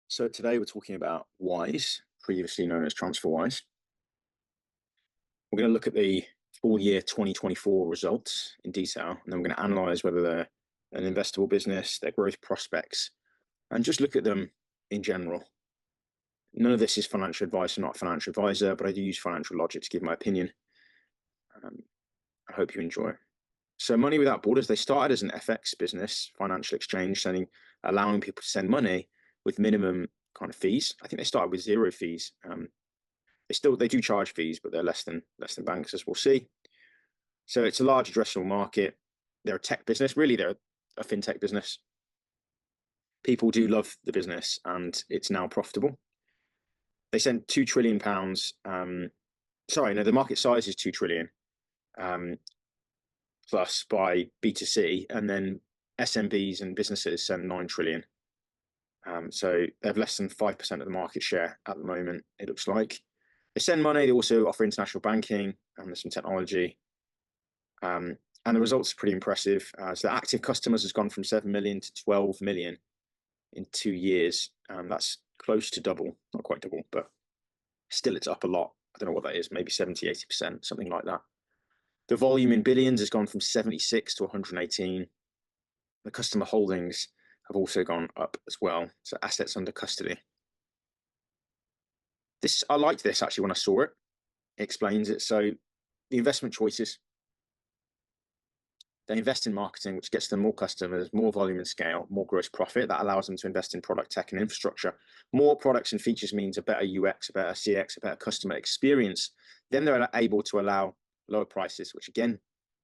So today we're talking about Wise, previously known as Trasferwise. We're going to look at the full year 2024 results in detail, and then we're going to analyze whether they're an investable business, their growth prospects, and just look at them in general. None of this is financial advice. I'm not a financial advisor, but I do use financial logic to give my opinion. I hope you enjoy. So Money Without Borders, they started as an FX business, financial exchange, allowing people to send money with minimum kind of fees. I think they started with 0 fees. They do charge fees, but they're less than banks, as we'll see. So it's a large addressable market. They're a tech business. Really, they're a fintech business. People do love the business, and it's now profitable. They sent £2 trillion. The market size is 2 trillion plus by B2C, and then SMBs and businesses send 9 trillion. So they have less than 5% of the market share at the moment, it looks like. They send money. They also offer international banking, and there's some technology. And the results are pretty impressive. So the active customers has gone from 7 million to 12 million in 2 years. That's close to double, not quite double, but still it's up a lot. I don't know what that is, maybe 70, 80%, something like that. The volume in billions has gone from 76 to 118. The customer holdings have also gone up as well. So assets under custody. I liked this actually when I saw it. It explains it. So the investment choices. They invest in marketing, which gets them more customers, more volume and scale, more gross profit. That allows them to invest in product, tech, and infrastructure. More products and features means a better UX, a better CX, a better customer experience. Then they're able to allow lower prices, which again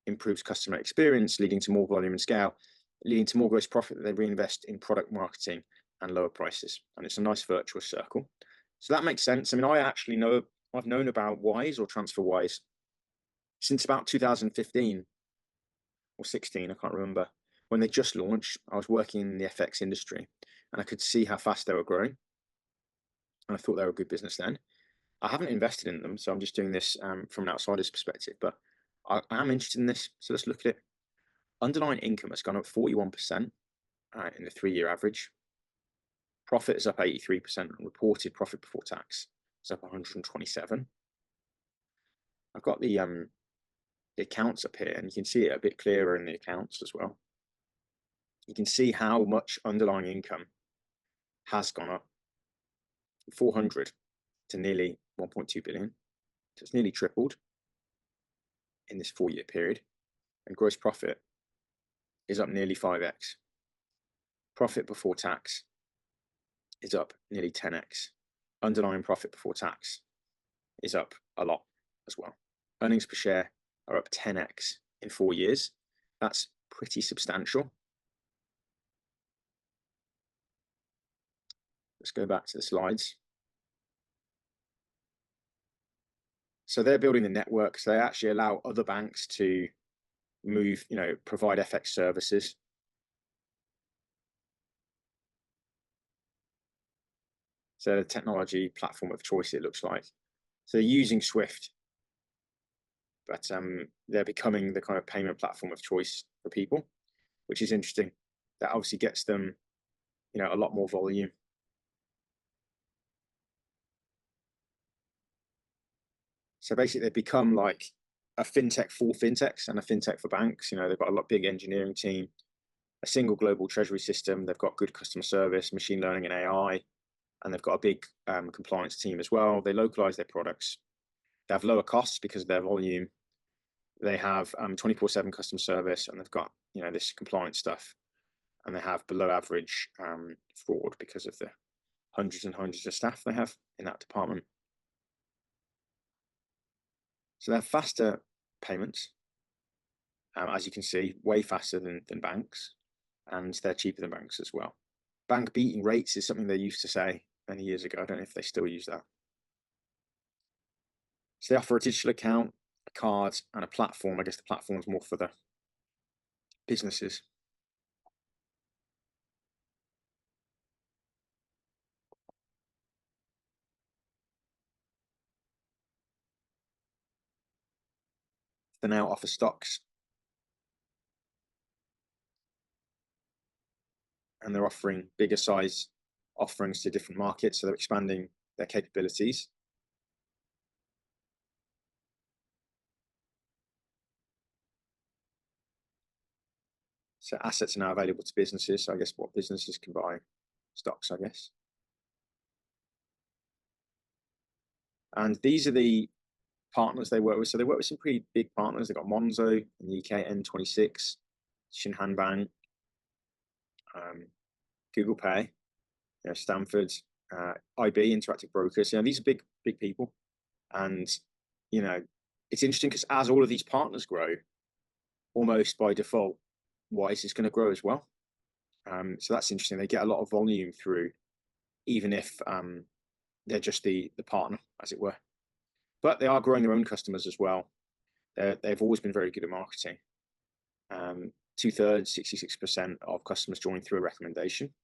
improves customer experience, leading to more volume and scale, leading to more gross profit that they reinvest in product marketing and lower prices. And it's a nice virtuous circle. So that makes sense. I mean, I've known about Wise or Trasferwise since about 2015 or 16, I can't remember. When they just launched, I was working in the FX industry, and I could see how fast they were growing. And I thought they were a good business then. I haven't invested in them, so I'm just doing this from an outsider's perspective, but I am interested in this. So let's look at it. Underlying income has gone up 41% in the 3-year average. Profit is up 83%, and reported profit before tax is up 127. I've got the accounts up here, and you can see it a bit clearer in the accounts as well. You can see how much underlying income has gone up, 400 to nearly 1.2 billion. So it's nearly tripled in this 4-year period. And gross profit is up nearly 5x. Profit before tax is up nearly 10x. Underlying profit before tax is up a lot as well. Earnings per share are up 10x in 4 years. That's pretty substantial. Let's go back to the slides. So they're building the network. So they actually allow other banks to provide FX services. So the technology platform of choice, it looks like. So they're using Swift, but they're becoming the kind of payment platform of choice for people, which is interesting. That obviously gets them, a lot more volume. So basically, they've become like a fintech for fintechs and a fintech for banks. They've got a lot big engineering team, a single global treasury system. They've got good customer service, machine learning, and AI, and they've got a big compliance team as well. They localize their products. They have lower costs because of their volume. They have 24/7 customer service, and they've got this compliance stuff, and they have below average fraud because of the hundreds and hundreds of staff they have in that department. So they have faster payments, as you can see, way faster than banks, and they're cheaper than banks as well. Bank beating rates is something they used to say many years ago. I don't know if they still use that. So they offer a digital account, a card, and a platform. I guess the platform is more for the businesses. They now offer stocks, and they're offering bigger size offerings to different markets, so they're expanding their capabilities. So assets are now available to businesses. So I guess what businesses can buy stocks, I guess. And these are the partners they work with. So they work with some pretty big partners. They've got Monzo in the UK, N26, Shinhan Bank, Google Pay, Stanford, IB, Interactive Brokers. These are big people. And, it's interesting because as all of these partners grow, almost by default, Wise is going to grow as well. So that's interesting. They get a lot of volume through, even if they're just the partner, as it were. But they are growing their own customers as well. They've always been very good at marketing. 2/3, 66% of customers join through a recommendation.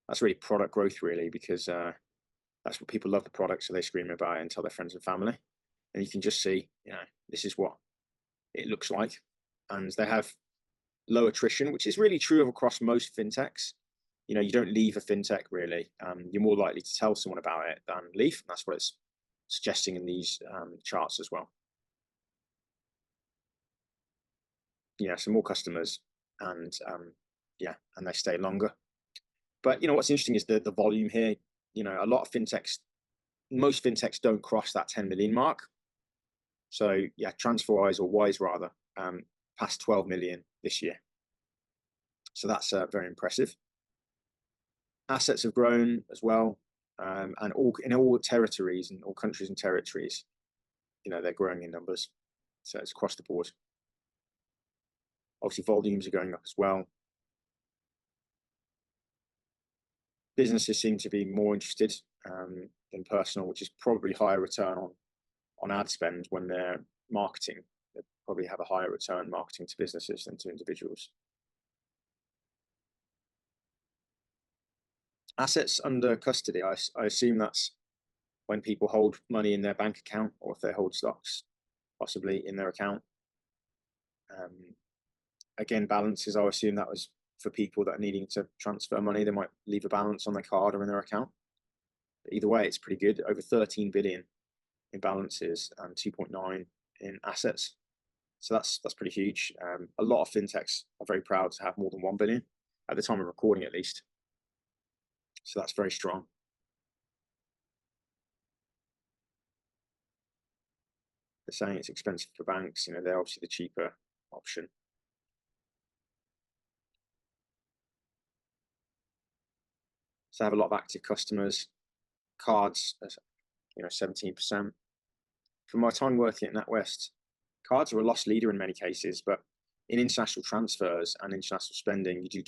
That's really product growth, really, because that's what people love, the product, so they scream about it and tell their friends and family. And you can just see, this is what it looks like. And they have low attrition, which is really true across most fintechs. You don't leave a fintech, really. You're more likely to tell someone about it than leave. And that's what it's suggesting in these charts as well. So more customers, and and they stay longer. But what's interesting is the volume here. A lot of fintechs, most fintechs don't cross that 10 million mark. So Trasferwise, or Wise rather, passed 12 million this year. So that's very impressive. Assets have grown as well, and in all territories and all countries and territories, they're growing in numbers. So it's across the board. Obviously, volumes are going up as well. Businesses seem to be more interested in personal, which is probably higher return on ad spend when they're marketing. They probably have a higher return marketing to businesses than to individuals. Assets under custody, I assume that's when people hold money in their bank account, or if they hold stocks possibly in their account. Again, balances, I assume that was for people that are needing to transfer money. They might leave a balance on their card or in their account. But either way, it's pretty good. Over 13 billion in balances and 2.9 in assets. So that's pretty huge. A lot of fintechs are very proud to have more than 1 billion at the time of recording, at least. So that's very strong. They're saying it's expensive for banks. They're obviously the cheaper option. So I have a lot of active customers. Cards, 17%. From my time working at NatWest, cards are a loss leader in many cases, but in international transfers and international spending, you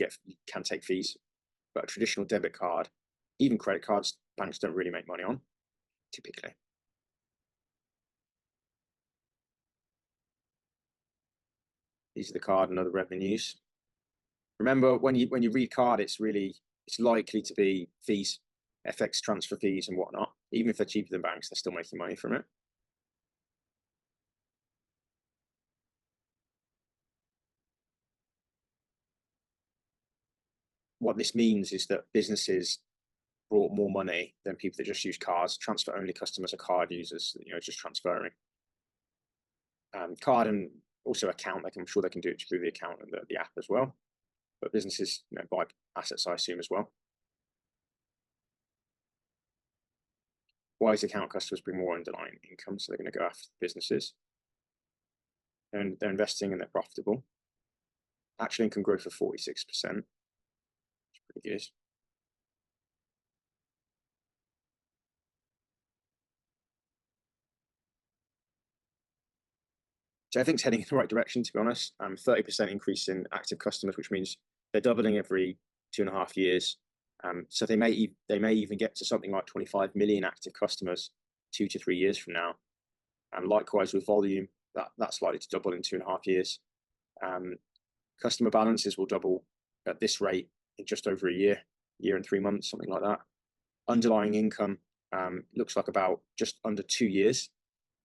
can take fees. But a traditional debit card, even credit cards, banks don't really make money on, typically. These are the card and other revenues. Remember, when you read card, it's likely to be fees, FX transfer fees and whatnot. Even if they're cheaper than banks, they're still making money from it. What this means is that businesses brought more money than people that just use cards. Transfer only customers are card users, just transferring. Card and also account, I'm sure they can do it through the account and the app as well. But businesses buy assets, I assume, as well. Wise account customers bring more underlying income, so they're going to go after businesses. And they're investing and they're profitable. Actual income growth of 46%. It's pretty good. So I think it's heading in the right direction, to be honest. 30% increase in active customers, which means they're doubling every 2.5 years. So they may even get to something like 25 million active customers 2 to 3 years from now. And likewise with volume, that's likely to double in 2.5 years. Customer balances will double at this rate in just over a year and 3 months, something like that. Underlying income looks like about just under 2 years,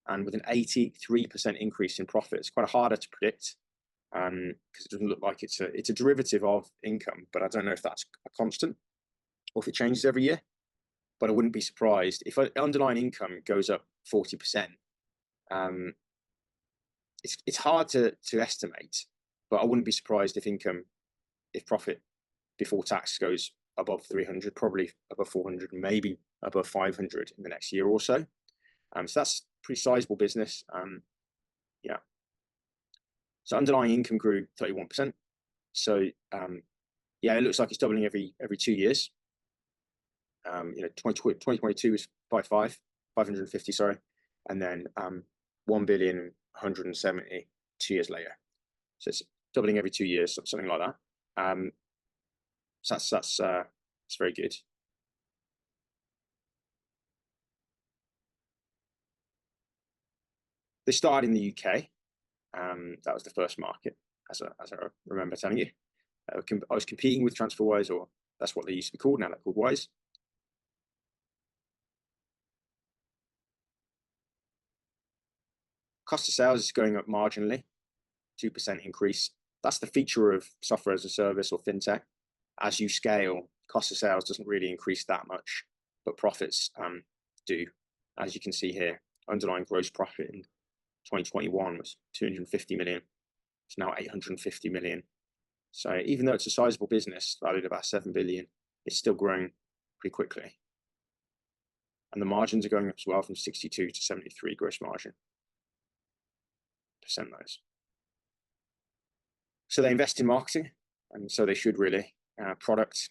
and with an 83% increase in profit. It's quite harder to predict because it doesn't look like it's a derivative of income, but I don't know if that's a constant. or if it changes every year. But I wouldn't be surprised if underlying income goes up 40%. It's hard to estimate, but I wouldn't be surprised if profit before tax goes above 300, probably above 400, maybe above 500 in the next year or so. So that's pretty sizable business. Yeah. So underlying income grew 31%. So yeah, it looks like it's doubling every 2 years. 2022 was 550, sorry, and then 1,170 2 years later. So it's doubling every 2 years, something like that. So that's very good. They started in the UK. That was the first market, as I remember telling you. I was competing with Trasferwise, or that's what they used to be called. Now they're called Wise. Cost of sales is going up marginally, 2% increase. That's the feature of software as a service or fintech. As you scale, cost of sales doesn't really increase that much, but profits do. As you can see here, underlying gross profit in 2021 was 250 million. It's now 850 million. So even though it's a sizable business, valued about 7 billion, it's still growing pretty quickly. And the margins are going up as well, from 62 to 73 gross margin percent those. So they invest in marketing, and so they should really. Product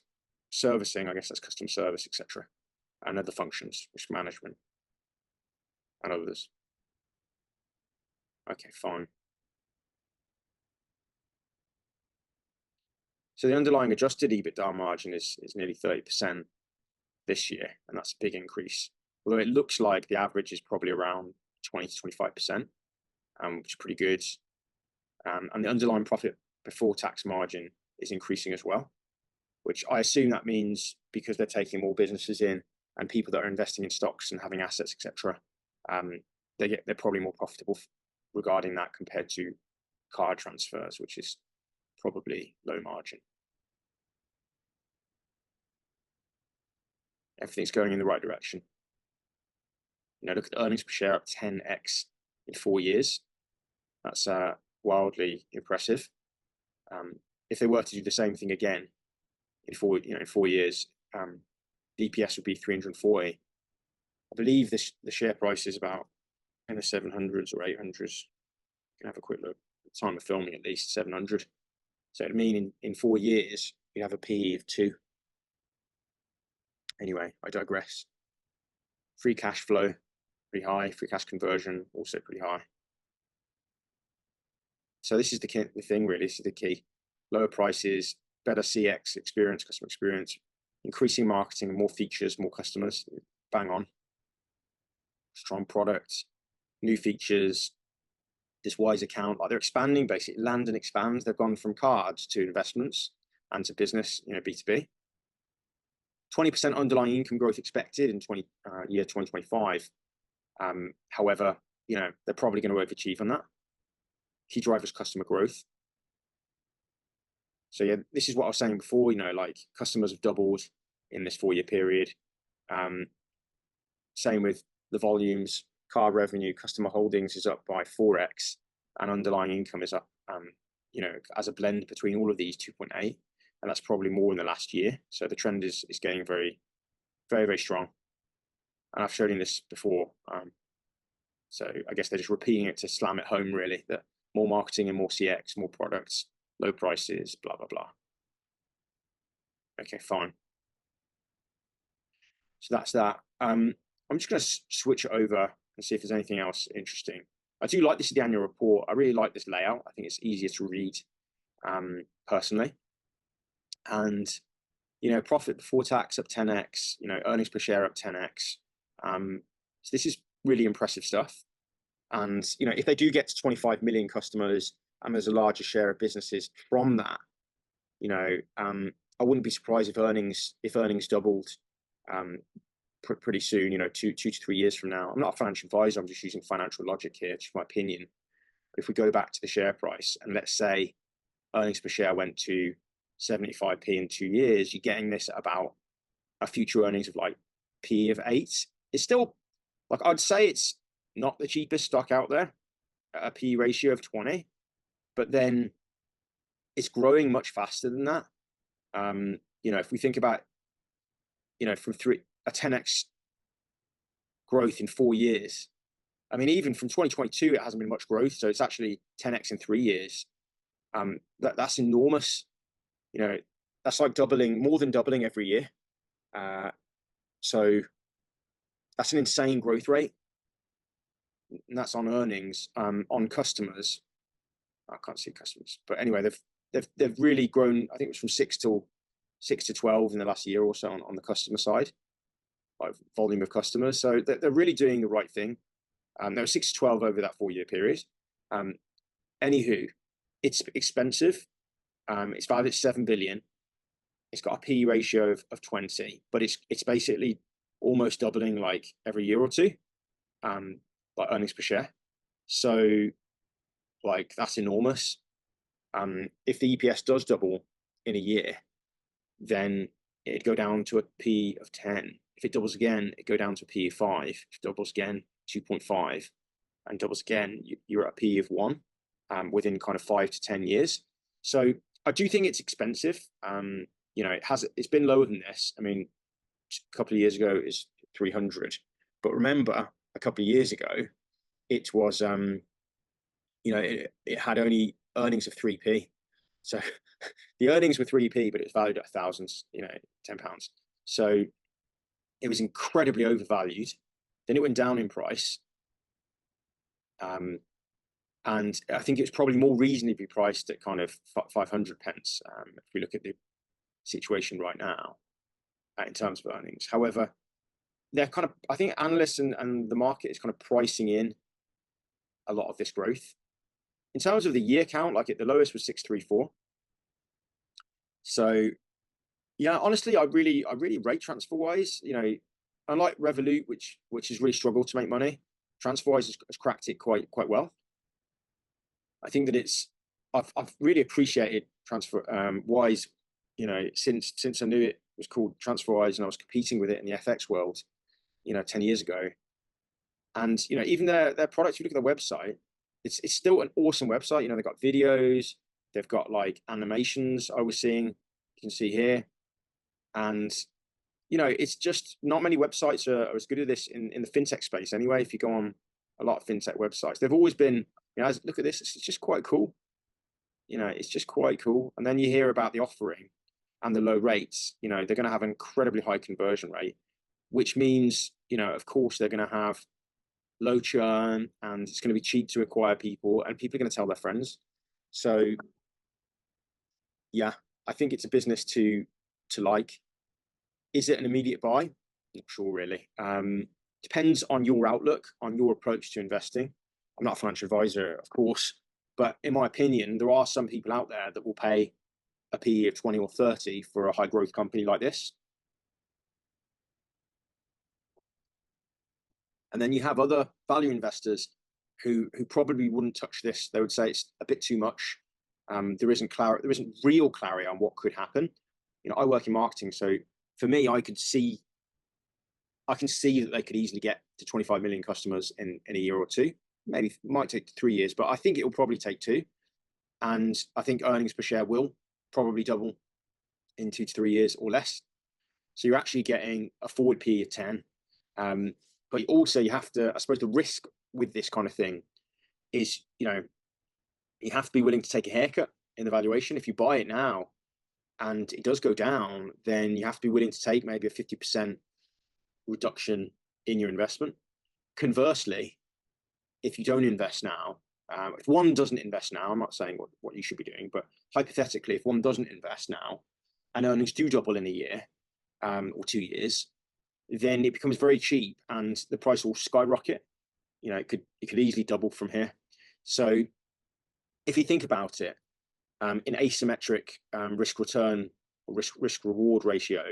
servicing, I guess that's customer service, etc., and other functions, risk management, and others. Okay, fine. So the underlying adjusted EBITDA margin is nearly 30% this year, and that's a big increase. Although it looks like the average is probably around 20 to 25%, which is pretty good. And the underlying profit before tax margin is increasing as well, which I assume that means because they're taking more businesses in and people that are investing in stocks and having assets, etc., they're probably more profitable regarding that compared to card transfers, which is probably low margin. Everything's going in the right direction. Look at the earnings per share up 10x in 4 years. That's wildly impressive. If they were to do the same thing again in 4 years, the EPS would be 340. I believe the share price is about in the 700s or 800s. You can have a quick look. At the time of filming, at least 700. So it'd mean in 4 years you'd have a PE of 2. Anyway, I digress. Free cash flow, pretty high. Free cash conversion, also pretty high. So this is the thing, really. This is the key. Lower prices, better CX experience, customer experience, increasing marketing, more features, more customers. Bang on. Strong product, new features. This Wise account, like they're expanding, basically land and expand. They've gone from cards to investments and to business, B2B. 20% underlying income growth expected in year 2025. However, they're probably going to overachieve on that. Key drivers, customer growth. So yeah, this is what I was saying before, like customers have doubled in this 4-year period. Same with the volumes, card revenue, customer holdings is up by 4x, and underlying income is up, as a blend between all of these 2.8, and that's probably more in the last year. So the trend is getting very, very, very strong. And I've shown you this before. So I guess they're just repeating it to slam it home, really, that more marketing and more CX, more products, low prices, blah, blah, blah. Okay, fine. So that's that. I'm just going to switch it over and see if there's anything else interesting. I do like this in the annual report. I really like this layout. I think it's easier to read, personally. And, profit before tax up 10x, earnings per share up 10x. So this is really impressive stuff. And, if they do get to 25 million customers and there's a larger share of businesses from that, I wouldn't be surprised if earnings doubled pretty soon, 2 to 3 years from now. I'm not a financial advisor. I'm just using financial logic here, just my opinion. But if we go back to the share price and let's say earnings per share went to 75p in 2 years, you're getting this at about a future earnings of like P of 8. It's still, like, I'd say it's not the cheapest stock out there at a P ratio of 20, but then it's growing much faster than that. If we think about, from a 10x growth in 4 years, I mean, even from 2022, it hasn't been much growth. So it's actually 10x in 3 years. That's enormous. That's like more than doubling every year. So that's an insane growth rate. And that's on earnings. On customers, I can't see customers, but anyway, they've really grown. I think it was from 6 to 12 in the last year or so on the customer side, like volume of customers. So they're really doing the right thing. There were 6 to 12 over that 4-year period. Anywho, it's expensive. It's valued at 7 billion. It's got a P ratio of 20, but it's basically almost doubling like every year or two, like earnings per share. So like that's enormous. If the EPS does double in a year, then it'd go down to a P of 10. If it doubles again, it'd go down to a P of 5. If it doubles again, 2.5, and doubles again, you're at a P of 1 within kind of 5 to 10 years. So I do think it's expensive. It's been lower than this. I mean, a couple of years ago it was 300, but remember a couple of years ago it was it had only earnings of 3p. So the earnings were 3p, but it was valued at £1,000, £10. So it was incredibly overvalued. Then it went down in price. And I think it's probably more reasonably priced at kind of 500 pence if we look at the situation right now in terms of earnings. However, they're kind of, I think analysts and the market is kind of pricing in a lot of this growth. In terms of the year count, like the lowest was 634. So yeah, honestly, I really rate Trasferwise. Unlike Revolut, which has really struggled to make money, Trasferwise has cracked it quite well. I think that I've really appreciated Trasferwise, since I knew it was called Trasferwise and I was competing with it in the FX world, 10 years ago. And even their products, you look at their website, it's still an awesome website. They've got videos, they've got like animations I was seeing, you can see here. And it's just not many websites are as good at this in the fintech space anyway. If you go on a lot of fintech websites, they've always been, look at this, it's just quite cool. It's just quite cool. And then you hear about the offering and the low rates. They're going to have an incredibly high conversion rate, which means, of course, they're going to have low churn, and it's going to be cheap to acquire people, and people are going to tell their friends. So yeah, I think it's a business to like. Is it an immediate buy? Not sure, really. Depends on your outlook, on your approach to investing. I'm not a financial advisor, of course, but in my opinion, there are some people out there that will pay a PE of 20 or 30 for a high growth company like this. And then you have other value investors who probably wouldn't touch this. They would say it's a bit too much. There isn't real clarity on what could happen. I work in marketing, so for me, I can see that they could easily get to 25 million customers in a year or two. Maybe it might take 3 years, but I think it will probably take 2. And I think earnings per share will probably double in 2 to 3 years or less. So you're actually getting a forward PE of 10. But also you have to, I suppose the risk with this kind of thing is, you have to be willing to take a haircut in the valuation. If you buy it now and it does go down, then you have to be willing to take maybe a 50% reduction in your investment. Conversely, if you don't invest now, if one doesn't invest now, I'm not saying what you should be doing, but hypothetically, if one doesn't invest now and earnings do double in a year or 2 years, then it becomes very cheap and the price will skyrocket. It could easily double from here. So if you think about it, in asymmetric risk return or risk reward ratio,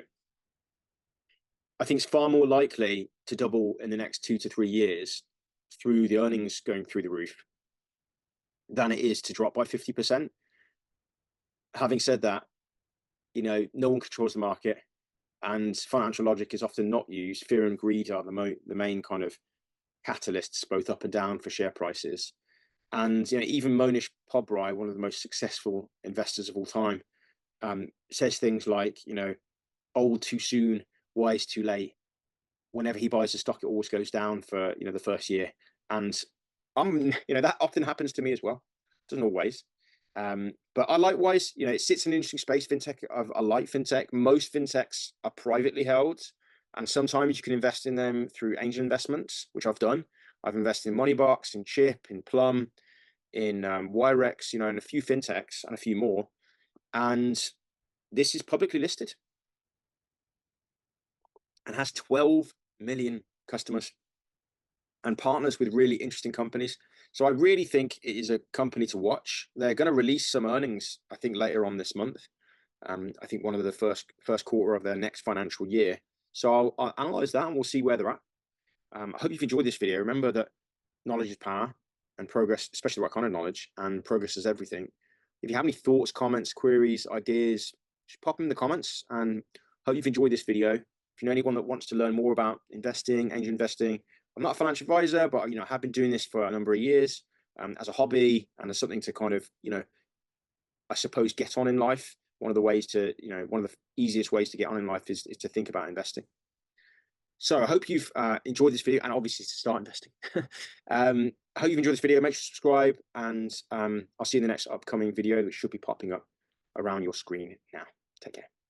I think it's far more likely to double in the next 2 to 3 years through the earnings going through the roof than it is to drop by 50%. Having said that, no one controls the market. and financial logic is often not used. Fear and greed are the main kind of catalysts, both up and down, for share prices. And even Monish Pobrai, one of the most successful investors of all time, says things like, old too soon, wise too late. Whenever he buys a stock, it always goes down for the first year, and that often happens to me as well. Doesn't always, but I likewise, it sits in an interesting space. Fintech, I like fintech. Most fintechs are privately held, and sometimes you can invest in them through angel investments, which I've done. I've invested in Moneybox, in Chip, in Plum, in Wirex, and a few fintechs and a few more. And this is publicly listed and has 12 million customers and partners with really interesting companies. So I really think it is a company to watch. They're going to release some earnings, I think, later on this month. I think one of the first quarter of their next financial year. So I'll analyze that and we'll see where they're at. I hope you've enjoyed this video. Remember that knowledge is power, and progress, especially the right kind of knowledge, and progress is everything. If you have any thoughts, comments, queries, ideas, just pop them in the comments, and hope you've enjoyed this video. If you know anyone that wants to learn more about investing, angel investing, I'm not a financial advisor, but I have been doing this for a number of years as a hobby and as something to kind of, I suppose, get on in life. One of the ways to, one of the easiest ways to get on in life is to think about investing. So I hope you've enjoyed this video, and obviously to start investing. I hope you've enjoyed this video. Make sure to subscribe, and I'll see you in the next upcoming video, which should be popping up around your screen now. Take care.